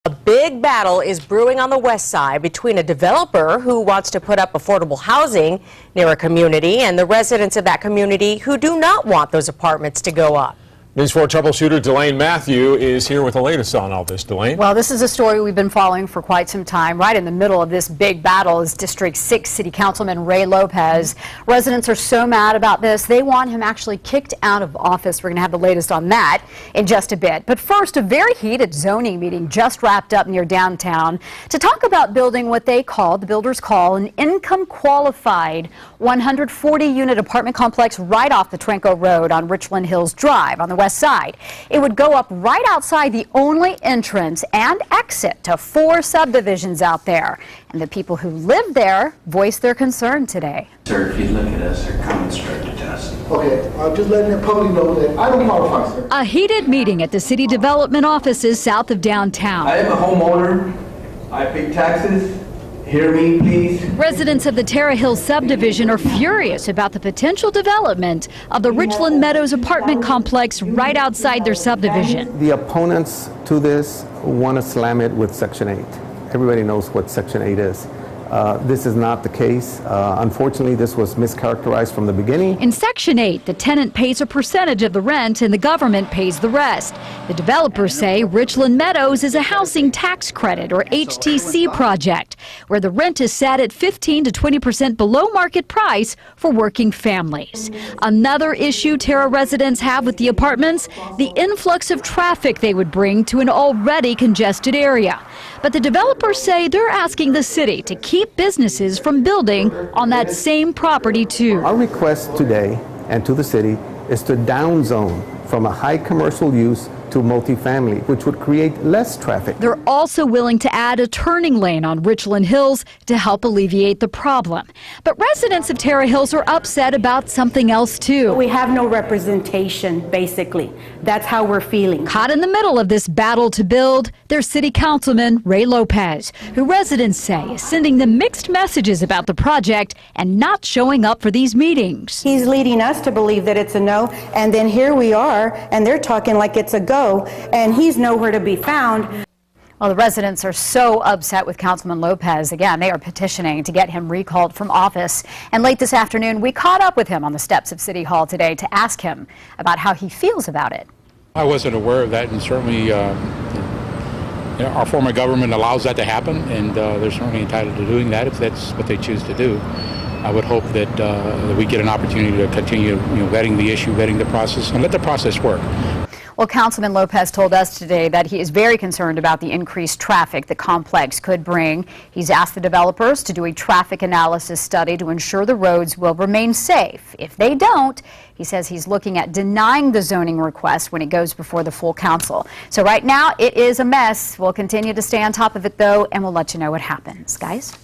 A big battle is brewing on the west side between a developer who wants to put up affordable housing near a community and the residents of that community who do not want those apartments to go up. News 4 Trouble Shooter Delaine Mathieu is here with the latest on all this. Delaine? Well, this is a story we've been following for quite some time. Right in the middle of this big battle is District 6 City Councilman Ray Lopez. Residents are so mad about this, they want him actually kicked out of office. We're going to have the latest on that in just a bit. But first, a very heated zoning meeting just wrapped up near downtown to talk about building what the builders call an income-qualified 140-unit apartment complex right off the Trenco Road on Richland Hills Drive on the west side. It would go up right outside the only entrance and exit to 4 subdivisions out there. And the people who live there voiced their concern today. Sir, if you look at us, they're coming straight to us. Okay, I'm just letting the public know that I don't qualify, sir. A heated meeting at the city development offices south of downtown. I am a homeowner. I pay taxes. Hear me, please. Residents of the Terra Hills subdivision are furious about the potential development of the Richland Meadows apartment complex right outside their subdivision. The opponents to this want to slam it with Section 8. Everybody knows what Section 8 is. This is not the case. Unfortunately, this was mischaracterized from the beginning. In Section 8, the tenant pays a percentage of the rent and the government pays the rest. The developers say Richland Meadows is a housing tax credit, or HTC project, where the rent is set at 15 to 20% below market price for working families. Another issue Terra residents have with the apartments, the influx of traffic they would bring to an already congested area. But the developers say they're asking the city to keep businesses from building on that same property too. Our request today and to the city is to downzone from a high commercial use to multifamily, which would create less traffic. They're also willing to add a turning lane on Richland Hills to help alleviate the problem. But residents of Terra Hills are upset about something else too. We have no representation, basically. That's how we're feeling. Caught in the middle of this battle to build, their city councilman, Ray Lopez, who residents say is sending them mixed messages about the project and not showing up for these meetings. He's leading us to believe that it's a no, and then here we are, and they're talking like it's a go. And he's nowhere to be found. Well, the residents are so upset with Councilman Lopez. Again, they are petitioning to get him recalled from office. And late this afternoon, we caught up with him on the steps of City Hall today to ask him about how he feels about it. I wasn't aware of that, and certainly our form of government allows that to happen, and they're certainly entitled to doing that if that's what they choose to do. I would hope that we get an opportunity to continue vetting the issue, vetting the process, and let the process work. Well, Councilman Lopez told us today that he is very concerned about the increased traffic the complex could bring. He's asked the developers to do a traffic analysis study to ensure the roads will remain safe. If they don't, he says he's looking at denying the zoning request when it goes before the full council. So right now, it is a mess. We'll continue to stay on top of it, though, and we'll let you know what happens. Guys?